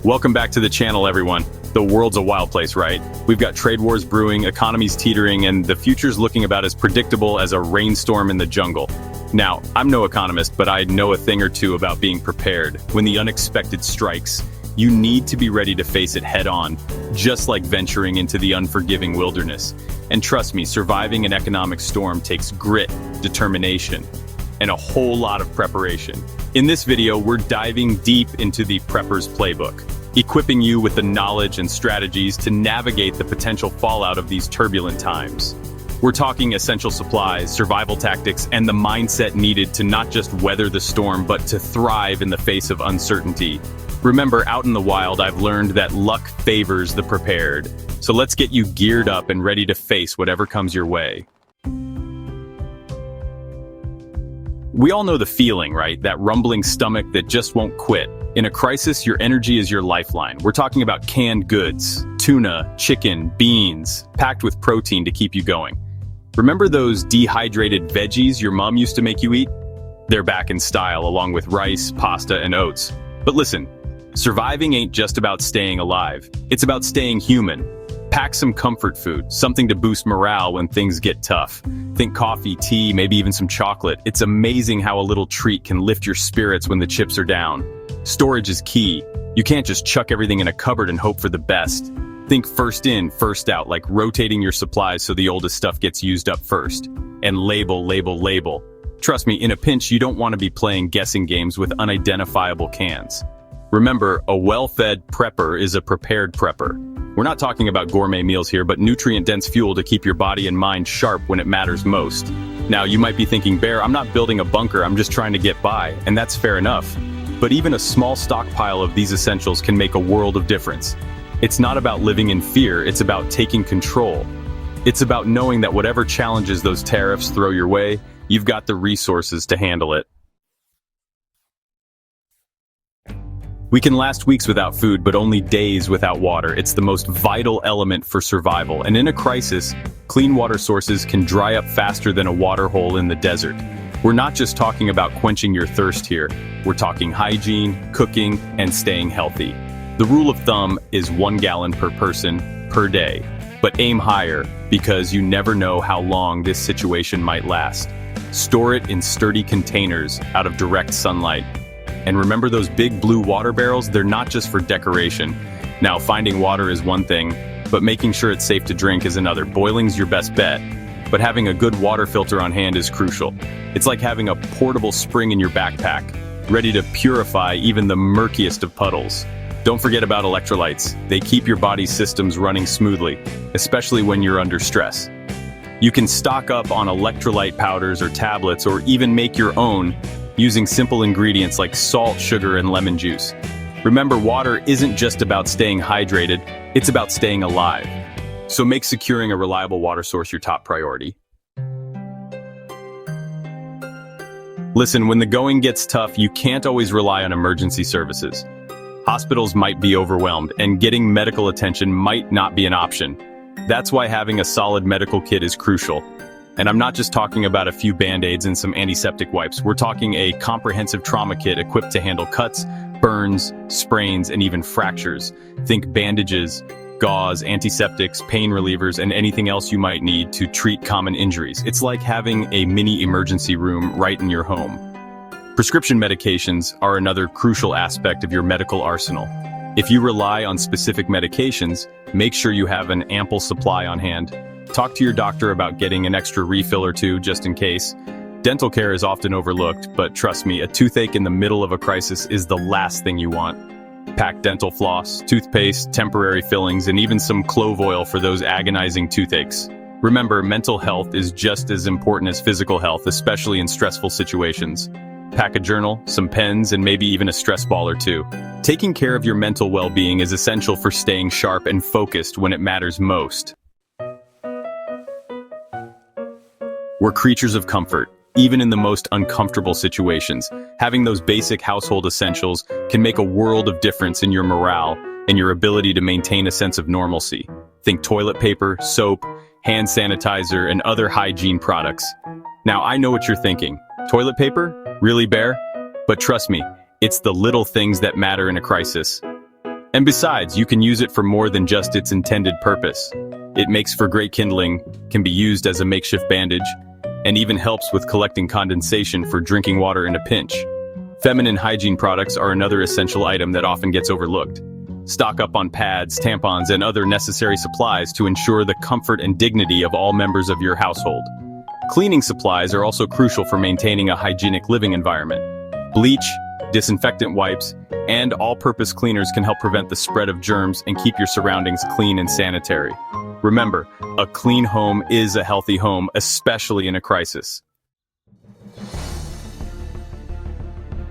Welcome back to the channel, everyone. The world's a wild place, right? We've got trade wars brewing, economies teetering, and the future's looking about as predictable as a rainstorm in the jungle. Now, I'm no economist, but I know a thing or two about being prepared. When the unexpected strikes, you need to be ready to face it head-on, just like venturing into the unforgiving wilderness. And trust me, surviving an economic storm takes grit, determination, and a whole lot of preparation. In this video, we're diving deep into the prepper's playbook, equipping you with the knowledge and strategies to navigate the potential fallout of these turbulent times. We're talking essential supplies, survival tactics, and the mindset needed to not just weather the storm, but to thrive in the face of uncertainty. Remember, out in the wild, I've learned that luck favors the prepared. So let's get you geared up and ready to face whatever comes your way. We all know the feeling, right? That rumbling stomach that just won't quit. In a crisis, your energy is your lifeline. We're talking about canned goods, tuna, chicken, beans, packed with protein to keep you going. Remember those dehydrated veggies your mom used to make you eat? They're back in style, along with rice, pasta, and oats. But listen, surviving ain't just about staying alive. It's about staying human. Pack some comfort food, something to boost morale when things get tough. Think coffee, tea, maybe even some chocolate. It's amazing how a little treat can lift your spirits when the chips are down. Storage is key. You can't just chuck everything in a cupboard and hope for the best. Think first in, first out, like rotating your supplies so the oldest stuff gets used up first. And label, label, label. Trust me, in a pinch, you don't want to be playing guessing games with unidentifiable cans. Remember, a well-fed prepper is a prepared prepper. We're not talking about gourmet meals here, but nutrient-dense fuel to keep your body and mind sharp when it matters most. Now, you might be thinking, Bear, I'm not building a bunker, I'm just trying to get by, and that's fair enough. But even a small stockpile of these essentials can make a world of difference. It's not about living in fear, it's about taking control. It's about knowing that whatever challenges those tariffs throw your way, you've got the resources to handle it. We can last weeks without food, but only days without water. It's the most vital element for survival. And in a crisis, clean water sources can dry up faster than a water hole in the desert. We're not just talking about quenching your thirst here. We're talking hygiene, cooking, and staying healthy. The rule of thumb is 1 gallon per person per day. But aim higher, because you never know how long this situation might last. Store it in sturdy containers out of direct sunlight. And remember those big blue water barrels? They're not just for decoration. Now, finding water is one thing, but making sure it's safe to drink is another. Boiling's your best bet, but having a good water filter on hand is crucial. It's like having a portable spring in your backpack, ready to purify even the murkiest of puddles. Don't forget about electrolytes. They keep your body's systems running smoothly, especially when you're under stress. You can stock up on electrolyte powders or tablets, or even make your own using simple ingredients like salt, sugar, and lemon juice. Remember, water isn't just about staying hydrated, it's about staying alive. So make securing a reliable water source your top priority. Listen, when the going gets tough, you can't always rely on emergency services. Hospitals might be overwhelmed, and getting medical attention might not be an option. That's why having a solid medical kit is crucial. And I'm not just talking about a few Band-Aids and some antiseptic wipes. We're talking a comprehensive trauma kit equipped to handle cuts, burns, sprains, and even fractures. Think bandages, gauze, antiseptics, pain relievers, and anything else you might need to treat common injuries. It's like having a mini emergency room right in your home. Prescription medications are another crucial aspect of your medical arsenal. If you rely on specific medications, make sure you have an ample supply on hand. Talk to your doctor about getting an extra refill or two just in case. Dental care is often overlooked, but trust me, a toothache in the middle of a crisis is the last thing you want. Pack dental floss, toothpaste, temporary fillings, and even some clove oil for those agonizing toothaches. Remember, mental health is just as important as physical health, especially in stressful situations. Pack a journal, some pens, and maybe even a stress ball or two. Taking care of your mental well-being is essential for staying sharp and focused when it matters most. We're creatures of comfort, even in the most uncomfortable situations. Having those basic household essentials can make a world of difference in your morale and your ability to maintain a sense of normalcy. Think toilet paper, soap, hand sanitizer, and other hygiene products. Now, I know what you're thinking. Toilet paper? Really, Bear? But trust me, it's the little things that matter in a crisis. And besides, you can use it for more than just its intended purpose. It makes for great kindling, can be used as a makeshift bandage, and even helps with collecting condensation for drinking water in a pinch. Feminine hygiene products are another essential item that often gets overlooked. Stock up on pads, tampons, and other necessary supplies to ensure the comfort and dignity of all members of your household. Cleaning supplies are also crucial for maintaining a hygienic living environment. Bleach, disinfectant wipes, and all-purpose cleaners can help prevent the spread of germs and keep your surroundings clean and sanitary. Remember, a clean home is a healthy home, especially in a crisis.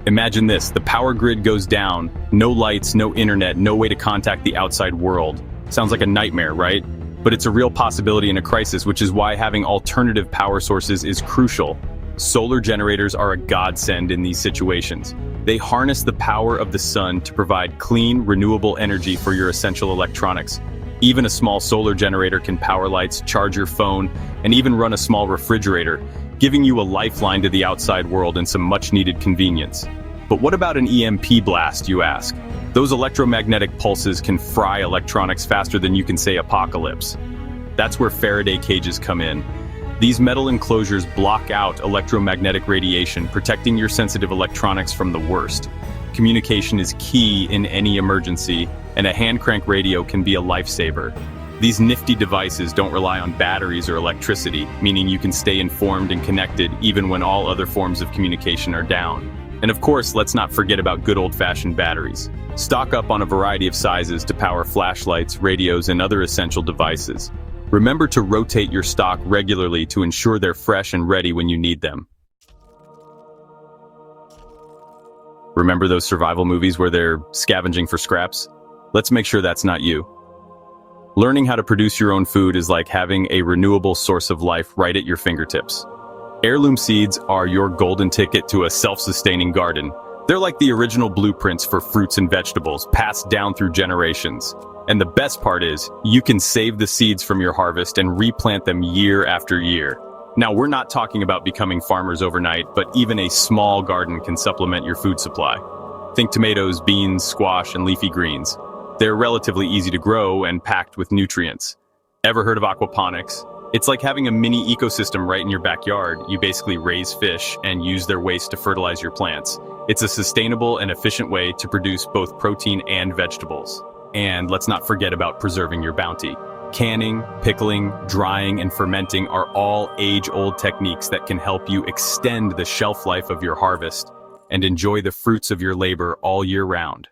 Imagine this, the power grid goes down, no lights, no internet, no way to contact the outside world. Sounds like a nightmare, right? But it's a real possibility in a crisis, which is why having alternative power sources is crucial. Solar generators are a godsend in these situations. They harness the power of the sun to provide clean, renewable energy for your essential electronics. Even a small solar generator can power lights, charge your phone, and even run a small refrigerator, giving you a lifeline to the outside world and some much-needed convenience. But what about an EMP blast, you ask? Those electromagnetic pulses can fry electronics faster than you can say apocalypse. That's where Faraday cages come in. These metal enclosures block out electromagnetic radiation, protecting your sensitive electronics from the worst. Communication is key in any emergency, and a hand crank radio can be a lifesaver. These nifty devices don't rely on batteries or electricity, meaning you can stay informed and connected even when all other forms of communication are down. And of course, let's not forget about good old-fashioned batteries. Stock up on a variety of sizes to power flashlights, radios, and other essential devices. Remember to rotate your stock regularly to ensure they're fresh and ready when you need them. Remember those survival movies where they're scavenging for scraps? Let's make sure that's not you. Learning how to produce your own food is like having a renewable source of life right at your fingertips. Heirloom seeds are your golden ticket to a self-sustaining garden. They're like the original blueprints for fruits and vegetables, passed down through generations. And the best part is, you can save the seeds from your harvest and replant them year after year. Now, we're not talking about becoming farmers overnight, but even a small garden can supplement your food supply. Think tomatoes, beans, squash, and leafy greens. They're relatively easy to grow and packed with nutrients. Ever heard of aquaponics? It's like having a mini ecosystem right in your backyard. You basically raise fish and use their waste to fertilize your plants. It's a sustainable and efficient way to produce both protein and vegetables. And let's not forget about preserving your bounty. Canning, pickling, drying, and fermenting are all age-old techniques that can help you extend the shelf life of your harvest and enjoy the fruits of your labor all year round.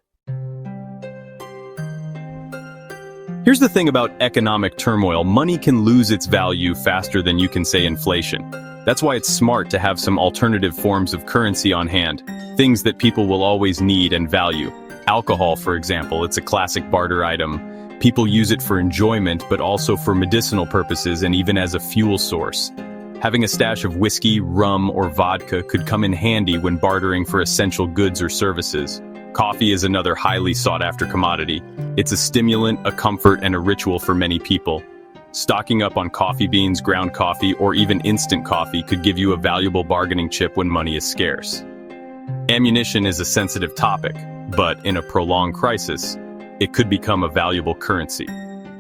Here's the thing about economic turmoil. Money can lose its value faster than you can say inflation. That's why it's smart to have some alternative forms of currency on hand, things that people will always need and value. Alcohol, for example, it's a classic barter item. People use it for enjoyment, but also for medicinal purposes and even as a fuel source. Having a stash of whiskey, rum, or vodka could come in handy when bartering for essential goods or services. Coffee is another highly sought-after commodity. It's a stimulant, a comfort, and a ritual for many people. Stocking up on coffee beans, ground coffee, or even instant coffee could give you a valuable bargaining chip when money is scarce. Ammunition is a sensitive topic, but in a prolonged crisis, it could become a valuable currency.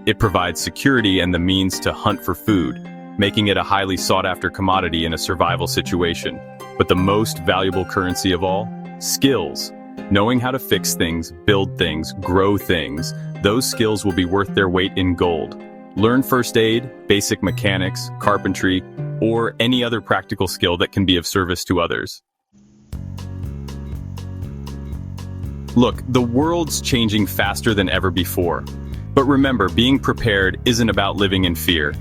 It provides security and the means to hunt for food, making it a highly sought-after commodity in a survival situation. But the most valuable currency of all? Skills. Knowing how to fix things, build things, grow things, those skills will be worth their weight in gold. Learn first aid, basic mechanics, carpentry, or any other practical skill that can be of service to others. Look, the world's changing faster than ever before. But remember, being prepared isn't about living in fear.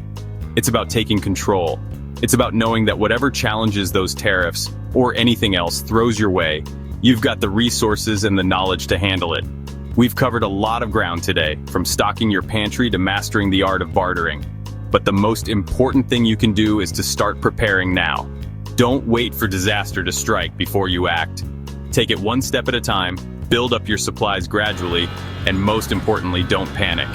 It's about taking control. It's about knowing that whatever challenges those tariffs, or anything else, throws your way, you've got the resources and the knowledge to handle it. We've covered a lot of ground today, from stocking your pantry to mastering the art of bartering. But the most important thing you can do is to start preparing now. Don't wait for disaster to strike before you act. Take it one step at a time, build up your supplies gradually, and most importantly, don't panic.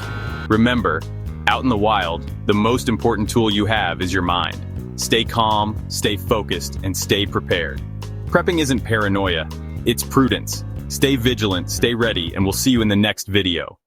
Remember, out in the wild, the most important tool you have is your mind. Stay calm, stay focused, and stay prepared. Prepping isn't paranoia, it's prudence. Stay vigilant, stay ready, and we'll see you in the next video.